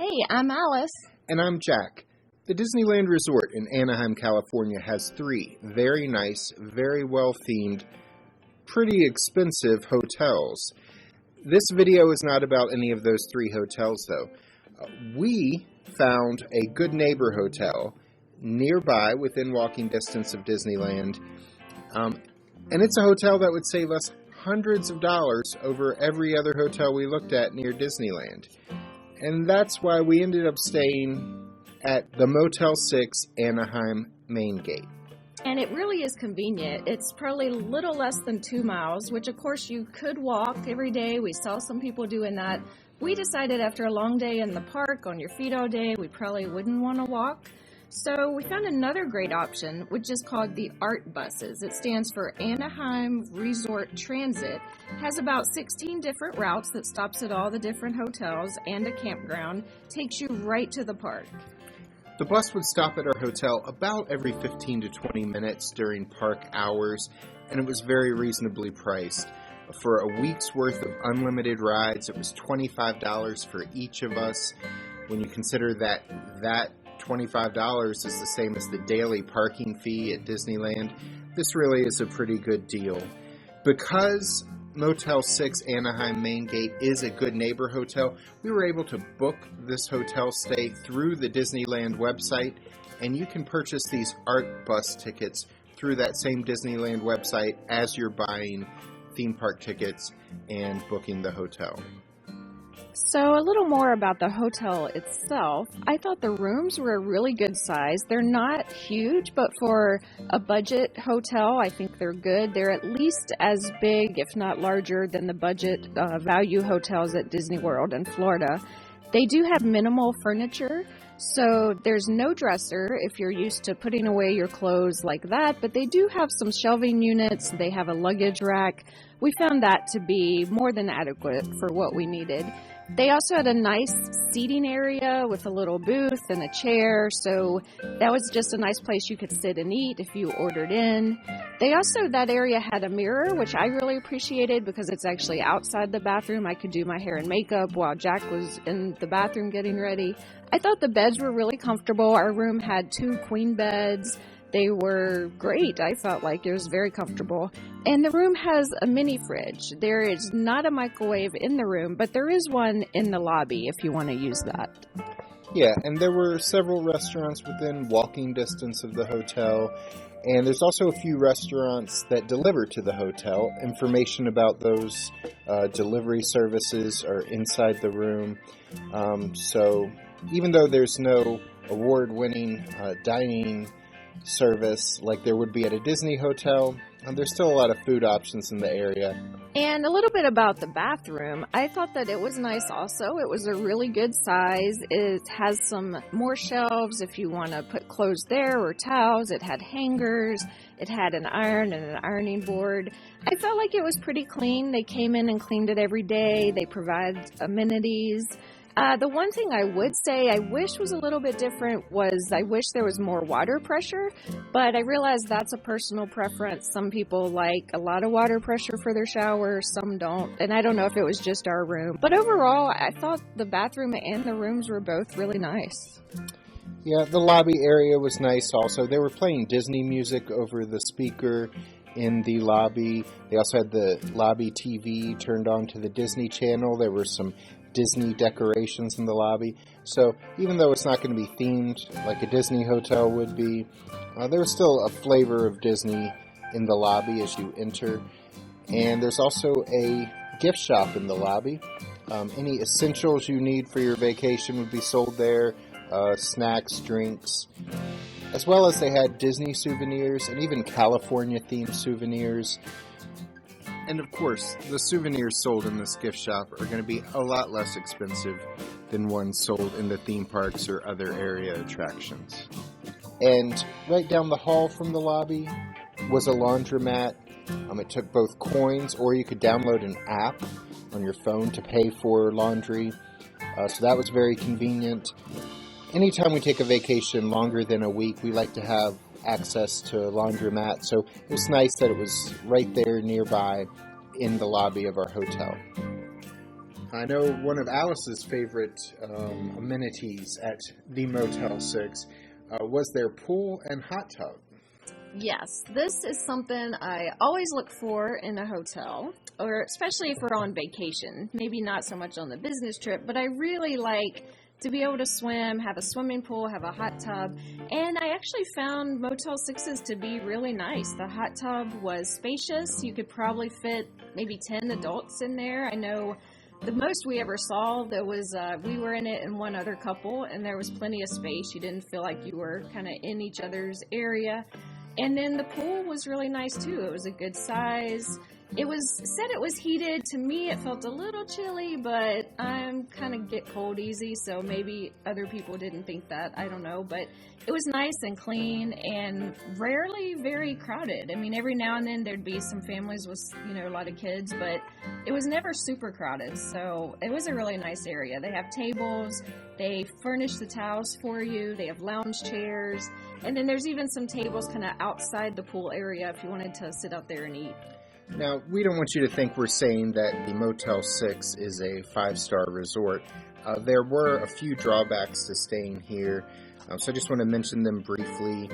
Hey, I'm Alice. And I'm Jack. The Disneyland Resort in Anaheim, California has 3 very nice, very well-themed, pretty expensive hotels. This video is not about any of those 3 hotels, though. We found a Good Neighbor Hotel nearby, within walking distance of Disneyland. And it's a hotel that would save us hundreds of dollars over every other hotel we looked at near Disneyland. And that's why we ended up staying at the Motel 6 Anaheim Maingate. And it really is convenient. It's probably a little less than 2 miles, which of course you could walk every day. We saw some people doing that. We decided after a long day in the park on your feet all day, we probably wouldn't want to walk. So we found another great option, which is called the ART buses. It stands for Anaheim Resort Transit. Has about 16 different routes that stops at all the different hotels and a campground. Takes you right to the park. The bus would stop at our hotel about every 15 to 20 minutes during park hours, and it was very reasonably priced. For a week's worth of unlimited rides, it was $25 for each of us. When you consider that $25 is the same as the daily parking fee at Disneyland, this really is a pretty good deal. Because Motel 6 Anaheim Maingate is a Good Neighbor hotel, we were able to book this hotel stay through the Disneyland website, and you can purchase these ART bus tickets through that same Disneyland website as you're buying theme park tickets and booking the hotel. So a little more about the hotel itself. I thought the rooms were a really good size. They're not huge, but for a budget hotel, I think they're good. They're at least as big, if not larger, than the budget value hotels at Disney World in Florida. They do have minimal furniture, so there's no dresser if you're used to putting away your clothes like that, but they do have some shelving units. They have a luggage rack. We found that to be more than adequate for what we needed. They also had a nice seating area with a little booth and a chair, so that was just a nice place you could sit and eat if you ordered in. That area had a mirror, which I really appreciated because it's actually outside the bathroom. I could do my hair and makeup while Jack was in the bathroom getting ready. I thought the beds were really comfortable. Our room had 2 queen beds. They were great. I felt like it was very comfortable. And the room has a mini fridge. There is not a microwave in the room, but there is one in the lobby if you want to use that. Yeah, and there were several restaurants within walking distance of the hotel, and there's also a few restaurants that deliver to the hotel. Information about those delivery services are inside the room. So even though there's no award-winning dining service like there would be at a Disney hotel, there's still a lot of food options in the area. And a little bit about the bathroom. I thought that it was nice also. It was a really good size. It has some more shelves if you want to put clothes there or towels. It had hangers. It had an iron and an ironing board. I felt like it was pretty clean. They came in and cleaned it every day. They provide amenities. The one thing I would say I wish was a little bit different was I wish there was more water pressure, but I realize that's a personal preference. Some people like a lot of water pressure for their shower, some don't, and I don't know if it was just our room. But overall, I thought the bathroom and the rooms were both really nice. Yeah, the lobby area was nice also. They were playing Disney music over the speaker in the lobby. They also had the lobby TV turned on to the Disney Channel. There were some Disney decorations in the lobby. So even though it's not going to be themed like a Disney hotel would be, there's still a flavor of Disney in the lobby as you enter. And there's also a gift shop in the lobby. Any essentials you need for your vacation would be sold there. Snacks, drinks, as well as they had Disney souvenirs and even California-themed souvenirs. And of course, the souvenirs sold in this gift shop are going to be a lot less expensive than ones sold in the theme parks or other area attractions. And right down the hall from the lobby was a laundromat. It took both coins, or you could download an app on your phone to pay for laundry. So that was very convenient. Anytime we take a vacation longer than a week, we like to have access to a laundromat, so it was nice that it was right there nearby in the lobby of our hotel. I know one of Alice's favorite amenities at the Motel 6 was their pool and hot tub. Yes, this is something I always look for in a hotel, or especially if we're on vacation. Maybe not so much on the business trip, but I really like to be able to swim, have a swimming pool, have a hot tub, and I actually found Motel 6s to be really nice. The hot tub was spacious. You could probably fit maybe 10 adults in there. I know the most we ever saw, there was we were in it and one other couple, and there was plenty of space. You didn't feel like you were kind of in each other's area. And then the pool was really nice too. It was a good size. It was heated. To me, it felt a little chilly, but I'm kind of get cold easy, so maybe other people didn't think that. I don't know, but it was nice and clean and rarely very crowded. I mean, every now and then there'd be some families with, a lot of kids, but it was never super crowded. So it was a really nice area. They have tables. They furnish the towels for you. They have lounge chairs. And then there's even some tables kind of outside the pool area if you wanted to sit out there and eat. Now, we don't want you to think we're saying that the Motel 6 is a 5-star resort. There were a few drawbacks to staying here, so I just want to mention them briefly.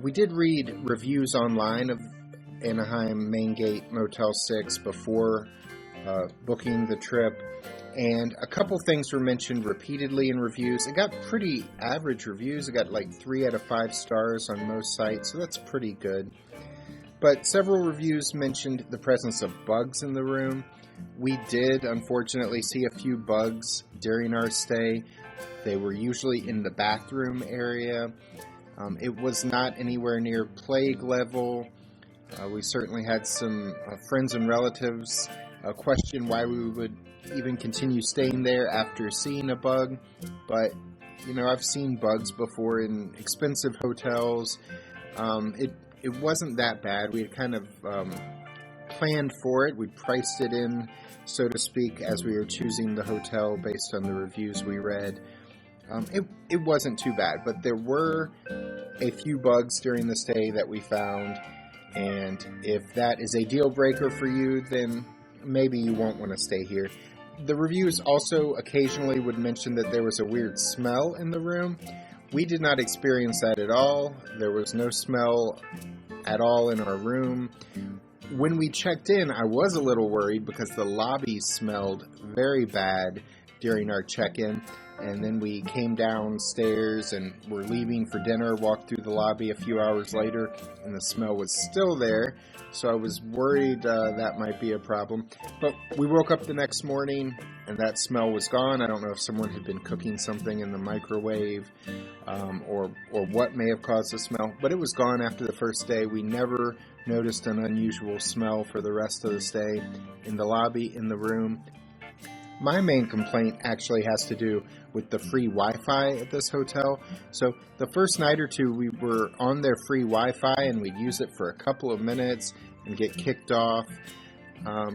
We did read reviews online of Anaheim Maingate Motel 6 before booking the trip, and a couple things were mentioned repeatedly in reviews. It got pretty average reviews. It got like 3 out of 5 stars on most sites, so that's pretty good. But several reviews mentioned the presence of bugs in the room. We did, unfortunately, see a few bugs during our stay. They were usually in the bathroom area. It was not anywhere near plague level. We certainly had some friends and relatives question why we would even continue staying there after seeing a bug. But, I've seen bugs before in expensive hotels. It wasn't that bad. We had kind of planned for it. We priced it in, so to speak, as we were choosing the hotel based on the reviews we read. It wasn't too bad, but there were a few bugs during the stay that we found, and if that is a deal breaker for you, then maybe you won't want to stay here. The reviews also occasionally would mention that there was a weird smell in the room. We did not experience that at all. There was no smell at all in our room. When we checked in, I was a little worried because the lobby smelled very bad during our check-in. And then we came downstairs and were leaving for dinner, walked through the lobby a few hours later, and the smell was still there. So I was worried that might be a problem. But we woke up the next morning and that smell was gone. I don't know if someone had been cooking something in the microwave or what may have caused the smell. But it was gone after the first day. We never noticed an unusual smell for the rest of the stay in the lobby, in the room. My main complaint actually has to do with the free Wi-Fi at this hotel. So the first night or two we were on their free Wi-Fi and we'd use it for a couple of minutes and get kicked off.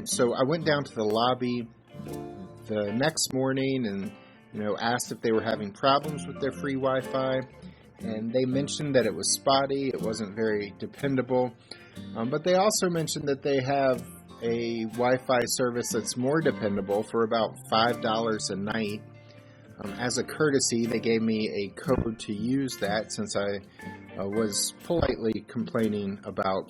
So I went down to the lobby the next morning and asked if they were having problems with their free Wi-Fi. And they mentioned that it was spotty, it wasn't very dependable. But they also mentioned that they have a Wi-Fi service that's more dependable for about $5 a night. As a courtesy, they gave me a code to use that since I was politely complaining about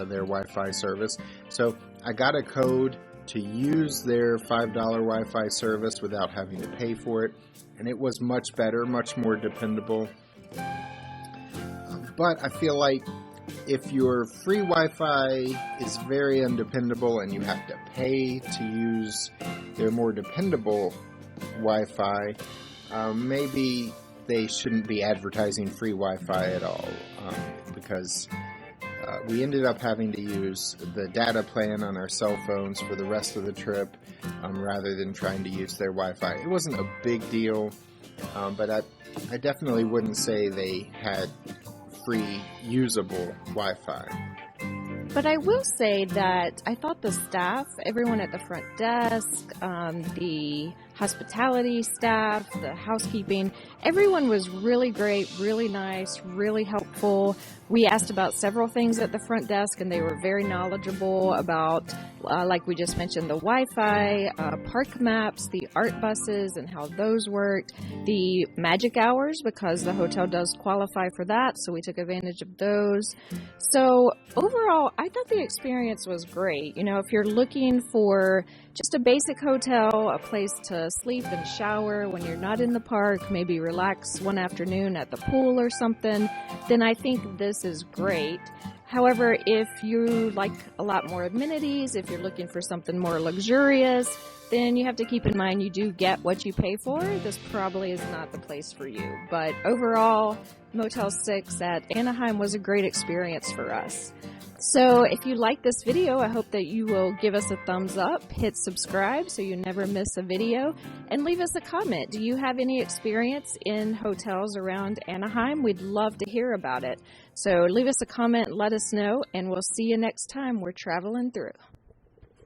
their Wi-Fi service. So I got a code to use their $5 Wi-Fi service without having to pay for it, and it was much better, much more dependable. But I feel like if your free Wi-Fi is very undependable and you have to pay to use their more dependable Wi-Fi, maybe they shouldn't be advertising free Wi-Fi at all, because we ended up having to use the data plan on our cell phones for the rest of the trip rather than trying to use their Wi-Fi. It wasn't a big deal, but I definitely wouldn't say they had free usable Wi-Fi. But I will say that I thought the staff, everyone at the front desk, the hospitality staff, the housekeeping. Everyone was really great, really nice, really helpful. We asked about several things at the front desk, and they were very knowledgeable about, like we just mentioned, the Wi-Fi, park maps, the art buses, and how those worked, the magic hours, because the hotel does qualify for that, so we took advantage of those. So overall, I thought the experience was great. You know, if you're looking for just a basic hotel, a place to sleep and shower when you're not in the park, maybe relax one afternoon at the pool or something, then I think this is great. However, if you like a lot more amenities, if you're looking for something more luxurious, then you have to keep in mind you do get what you pay for. This probably is not the place for you. But overall, Motel 6 at Anaheim was a great experience for us. So if you like this video, I hope that you will give us a thumbs up, hit subscribe so you never miss a video, and leave us a comment. Do you have any experience in hotels around Anaheim? We'd love to hear about it. So leave us a comment, let us know, and we'll see you next time we're traveling through.